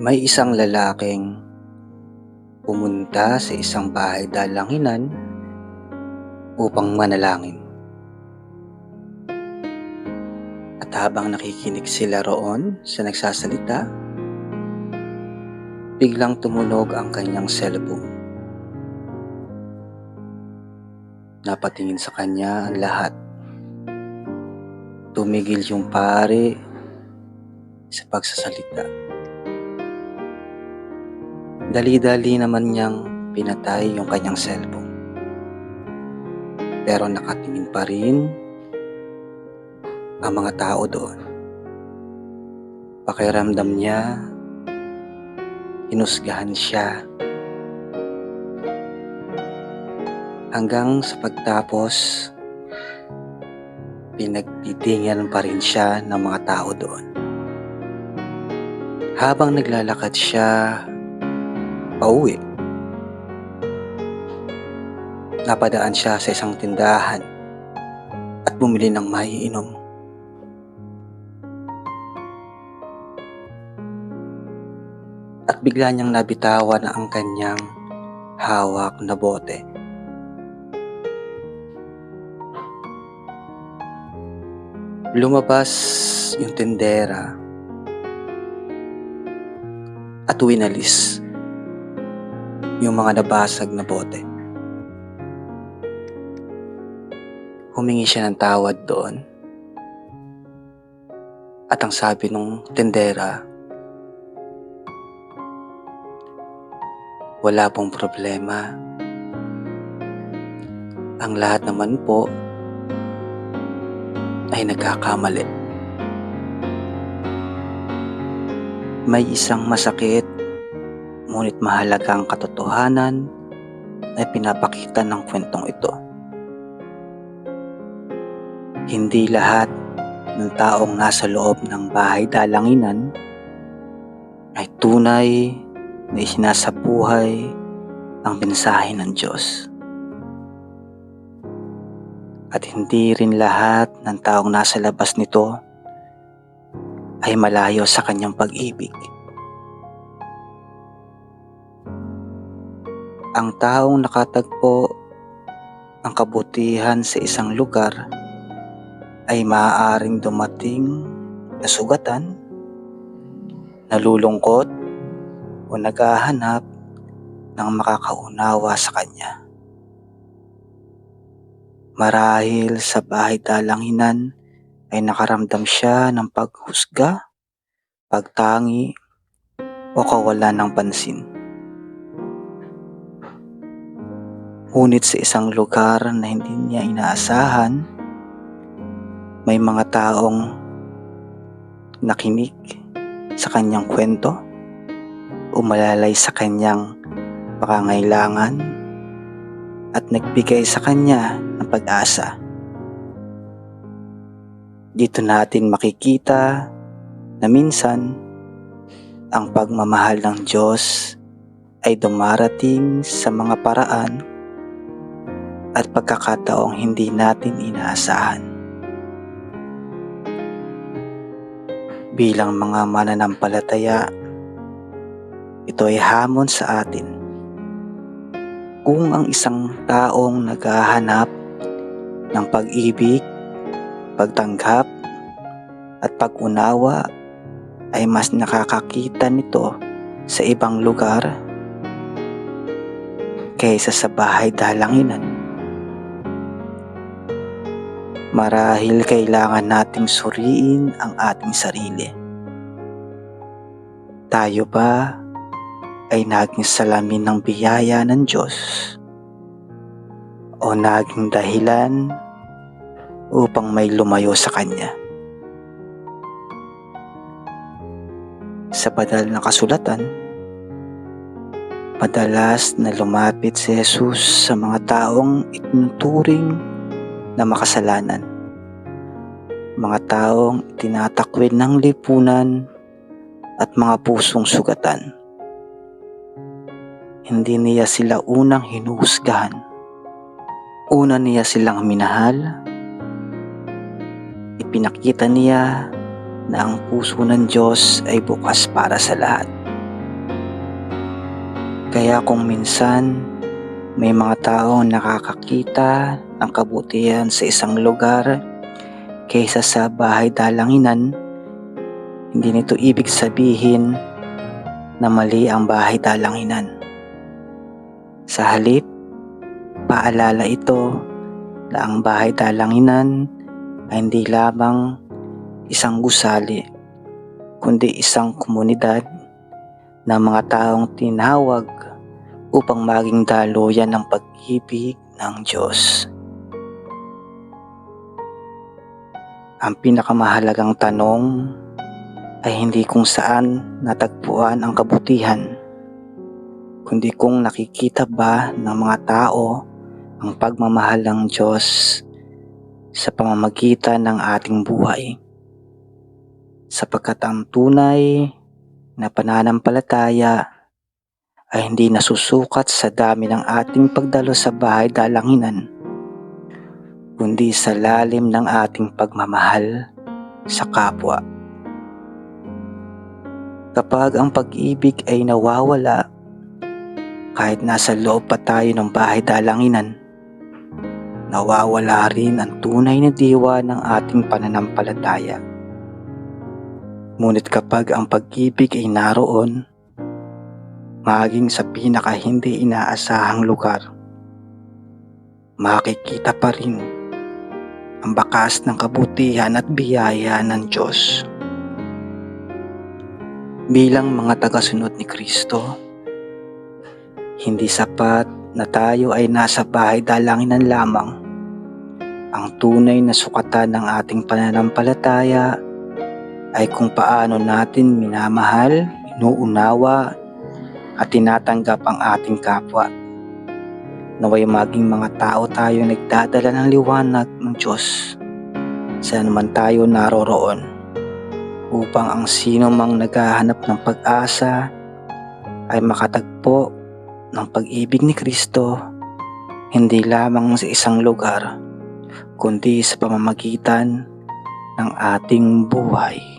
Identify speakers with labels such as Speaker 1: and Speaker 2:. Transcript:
Speaker 1: May isang lalaking pumunta sa isang bahay dalanginan upang manalangin. At habang nakikinig sila roon sa nagsasalita, biglang tumunog ang kanyang cellphone. Napatingin sa kanya ang lahat. Tumigil yung pari sa pagsasalita. Dali-dali naman niyang pinatay yung kanyang cellphone. Pero nakatingin pa rin ang mga tao doon. Pakiramdam niya, hinusgahan siya. Hanggang sa pagtapos, pinagtitinginan pa rin siya ng mga tao doon. Habang naglalakad siya pauwi, napadaan siya sa isang tindahan at bumili ng maiinom. At bigla niyang nabitawan ang kanyang hawak na bote. Lumabas yung tindera at winalis yung mga nabasag na bote. Humingi siya ng tawad doon. At ang sabi ng tindera, wala pong problema. Ang lahat naman po ay nagkakamali. May isang masakit ngunit mahalagang katotohanan ay pinapakita ng kwentong ito. Hindi lahat ng taong nasa loob ng bahay dalanginan ay tunay na isinasabuhay ang mensahe ng Diyos. At hindi rin lahat ng taong nasa labas nito ay malayo sa kanyang pag-ibig. Ang taong nakatagpo ang kabutihan sa isang lugar ay maaaring dumating na sugatan, nalulungkot o naghahanap ng makakaunawa sa kanya. Marahil sa bahay dalanginan ay nakaramdam siya ng paghusga, pagtangi o kawalan ng pansin. Ngunit sa isang lugar na hindi niya inaasahan, may mga taong nakinig sa kanyang kwento, umalalay sa kanyang pangangailangan at nagbigay sa kanya ng pag-asa. Dito natin makikita na minsan ang pagmamahal ng Diyos ay dumarating sa mga paraan at pagkakataong hindi natin inaasahan. Bilang mga mananampalataya, ito ay hamon sa atin. Kung ang isang taong naghahanap ng pag-ibig, pagtanggap at pag-unawa ay mas nakakakita nito sa ibang lugar kaysa sa bahay dalanginan, marahil kailangan nating suriin ang ating sarili. Tayo ba ay naging salamin ng biyaya ng Diyos o naging dahilan upang may lumayo sa Kanya? Sa banal na kasulatan, madalas na lumapit si Jesus sa mga taong itinuturing na makasalanan, mga taong tinatakwil ng lipunan at mga pusong sugatan. Hindi niya sila unang hinuhusgahan. Una niya silang minahal. Ipinakita niya na ang puso ng Diyos ay bukas para sa lahat. Kaya kung minsan may mga taong nakakakita ng kabutihan sa isang lugar kaysa sa bahay dalanginan, hindi nito ibig sabihin na mali ang bahay dalanginan. Sa halip, paalala ito na ang bahay dalanginan ay hindi lamang isang gusali, kundi isang komunidad ng mga taong tinawag upang maging daluyan ng pag-ibig ng Diyos. Ang pinakamahalagang tanong ay hindi kung saan natagpuan ang kabutihan, kundi kung nakikita ba ng mga tao ang pagmamahal ng Diyos sa pamamagitan ng ating buhay. Sapagkat ang tunay na pananampalataya ay hindi nasusukat sa dami ng ating pagdalo sa bahay dalanginan, kundi sa lalim ng ating pagmamahal sa kapwa. Kapag ang pag-ibig ay nawawala, kahit nasa loob pa tayo ng bahay dalanginan, nawawala rin ang tunay na diwa ng ating pananampalataya. Ngunit kapag ang pag-ibig ay naroon, maging sa pinaka hindi inaasahang lugar, makikita pa rin ang bakas ng kabutihan at biyaya ng Diyos. Bilang mga tagasunod ni Kristo, hindi sapat na tayo ay nasa bahay dalanginan lamang. Ang tunay na sukatan ng ating pananampalataya ay kung paano natin minamahal, inuunawa, at tinatanggap ang ating kapwa. Naway maging mga tao tayo nagdadala ng liwanag ng Diyos saan man tayo naroroon, upang ang sino mang naghahanap ng pag-asa ay makatagpo ng pag-ibig ni Kristo, hindi lamang sa isang lugar, kundi sa pamamagitan ng ating buhay.